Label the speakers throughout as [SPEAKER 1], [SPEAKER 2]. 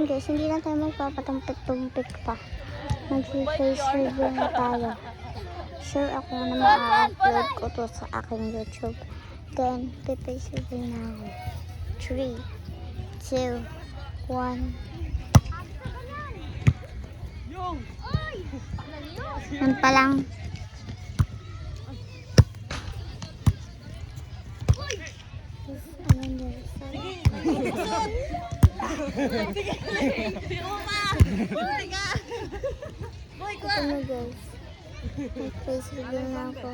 [SPEAKER 1] Guys, hindi na tayo magpapatumpik-tumpik pa. Mag-face review na tayo. Sure ako na ma-upload ko to sa aking YouTube. Then, face review na ako. 3, 2, 1. Yan pa lang. Ito na guys. Mag-face review na ako.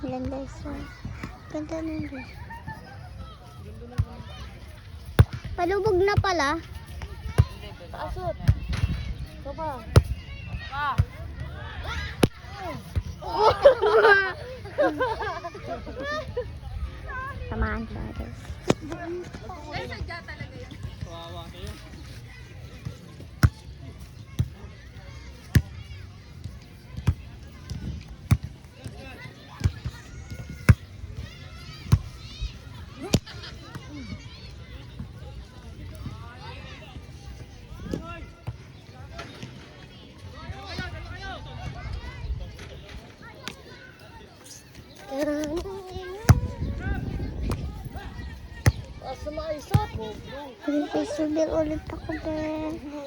[SPEAKER 1] Ilan guys. Ganda na guys. Palubog na pala.
[SPEAKER 2] Taasot. Ito ba?
[SPEAKER 1] Tamaan siya guys.
[SPEAKER 2] Sadya talaga yun. Kawawa kayo.
[SPEAKER 1] Face reveal ulit ako be.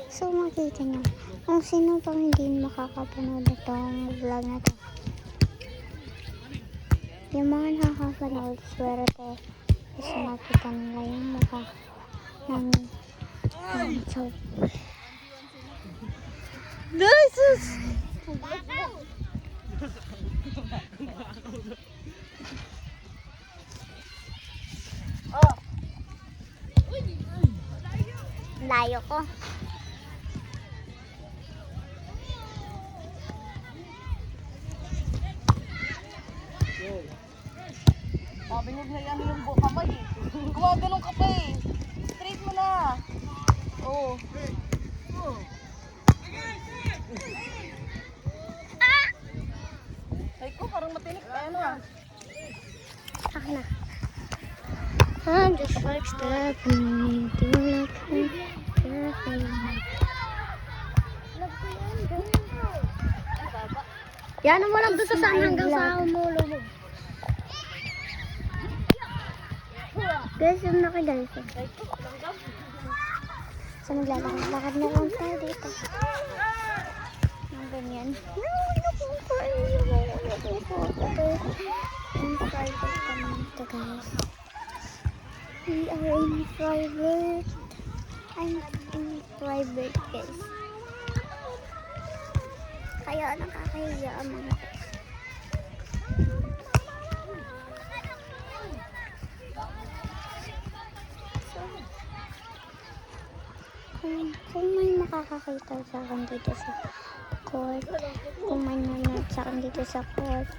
[SPEAKER 1] So makita nyo. Kung sino pang hindi makakapanood itong vlog na to. Yung mga nakakapanood, swerte. Kasi makita nila yung mukha ng chow.
[SPEAKER 2] Jesus!
[SPEAKER 1] Layo ko.
[SPEAKER 2] Binog na yan yung kapay. Gawa ganun kapay. Straight mo na. Oo. Ay ko, parang matinik. Ayan na.
[SPEAKER 1] Akin na. I'm just like stepping into like yan mo lang doon sa saan hanggang sa umulo mo. Guys, yung laki guys. So maglalakad na lang tayo dito. Ang ganyan. In private kami ito guys. We are in private. I'm in private guys. Kaya nakakahiya ang mga kung may makakakita sa akin dito sa court, kung may nanonood sa akin dito sa court,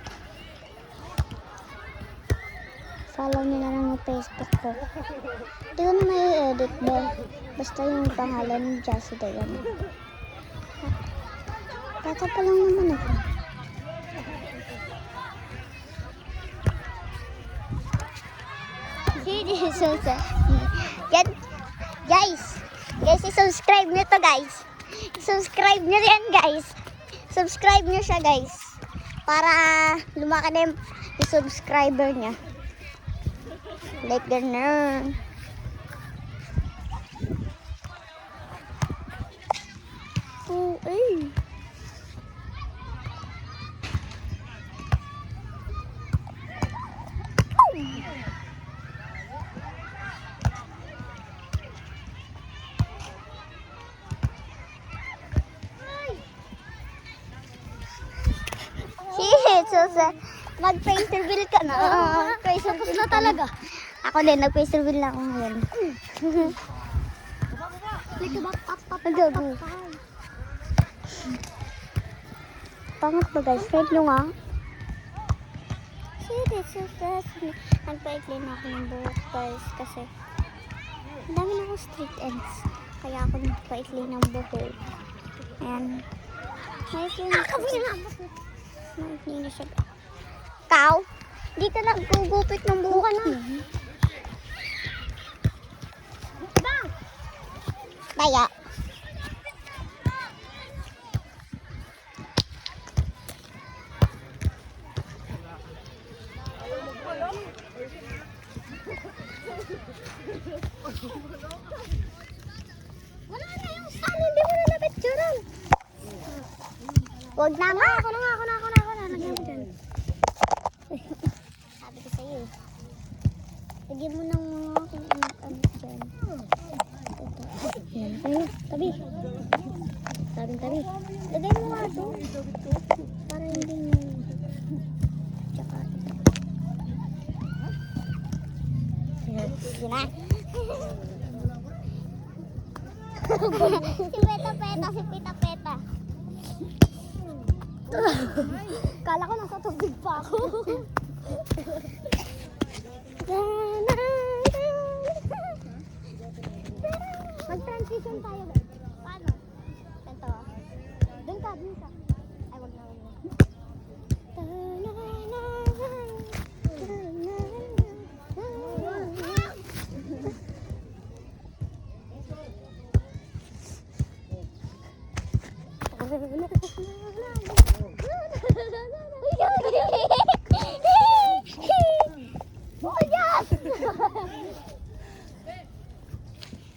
[SPEAKER 1] follow nyo na lang yung Facebook ko. Hindi ko na may edit ba? Basta yung pangalan ni Jessie Dayan. Bata pa lang naman ako. Yan. Guys, i-subscribe nyo to guys. Subscribe nyo yan guys. Subscribe nyo siya guys. Para lumaki na yung subscriber niya. Like ganun. Oh, eh. Mag-face reveal ka na. Face reveal na talaga. Ako din, nag-face reveal na ako ngayon. Pangat ba guys? Kahit nyo nga. Nagpa-ikli na ako ng buhok guys. Kasi ang dami na ako straight ends. Kaya ako nagpa-ikli ng buhok. Ayan. Maikli na siya. Ikaw? Hindi ka nagugupit ng buhok na. Kaya. Wala na yung sun, hindi mo na napicturan. Huwag na nga. Ako na. Lagyan mo dyan. Sabi ko sa'yo eh. Lagyan mo ng mga kung ano dyan. Ito. Yan. Ayun, tabi. Tabi. Lagay mo nga ito. Para hindi mo. Tsaka ito. Sige na. Si Peta-Peta. Kala ko nasa tubig pa ako. Mag-transition tayo. Paano? Ganito. Doon ka. Ay, wag na. Oh, yes!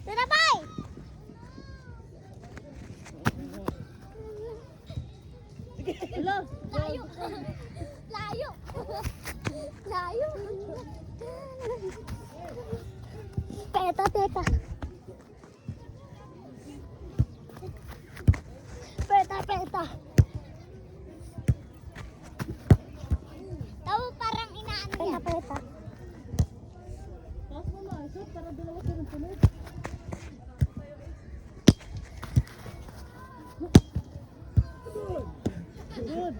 [SPEAKER 1] Tinapay! Layo. Peta. Tao parang inaano niya. Peta. Para dalawa sunod-sunod. Good.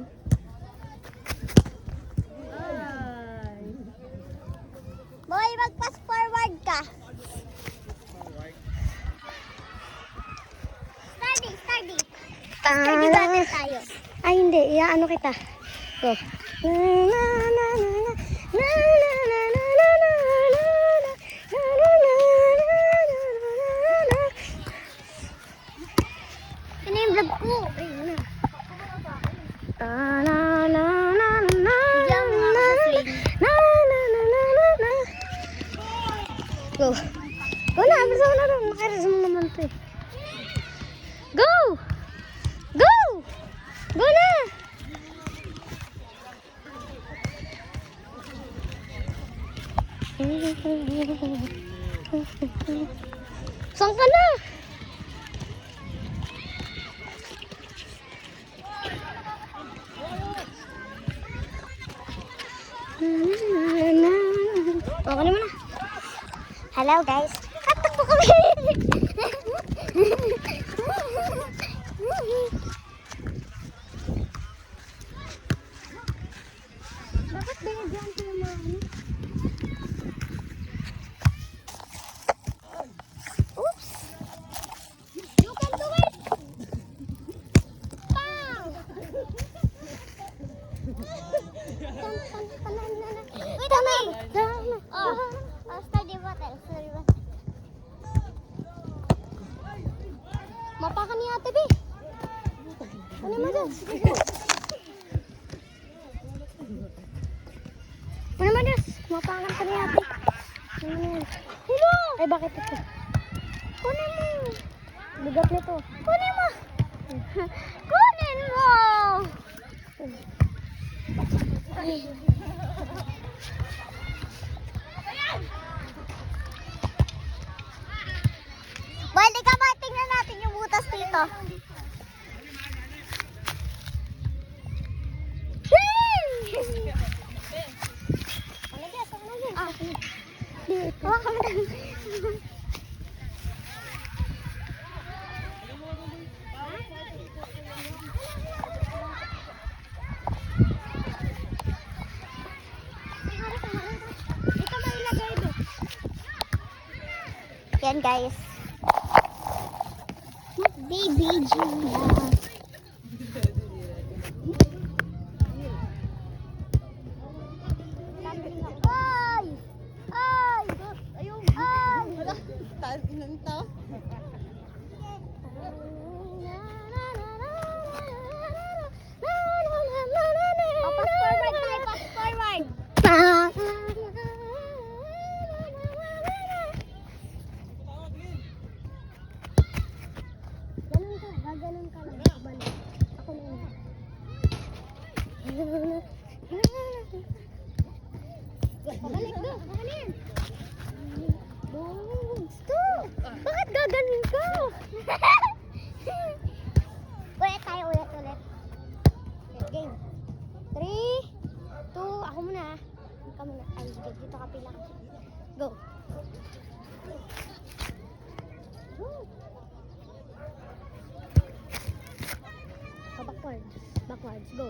[SPEAKER 1] Boy, mag-pass forward ka. Steady. Steady battle tayo. Ay, hindi. Iaano kita. Go. Ano yung vlog ko? Ayun na. Go. Go na, basta ko na rin. Makaresume naman ito eh. Go! Go na! Saan ka na? Okay mo na. Hello guys. Katakbo kami. Bakit binigyan ko yung mga ano? Oops. You can do it. Pow. Wait a minute. Study battle. Mapakan ni Ate B. Ano mo dyan? Ano mo dyan? Mapakan ka ni Ate. Hello! Ay, bakit ito? Kunin mo. Bigat nito. Kunin mo. Kunin mo. Balik ka ba? Tingnan natin yung butas dito. Yan guys. Baby Gina. Ay! Ay! Ayun! Ay! Taas ng to. Pass forward tayo, pass forward. Ganun ka, gaganon ka lang. Balik. Ako na yun. Pabalik doon, kanin. Stop! Bakit gaganon ka? Ulit tayo, ulit. Okay, game. 3, 2, ako muna. Ikaw muna. Ay, dito ka pila. Go. Backwards. Go.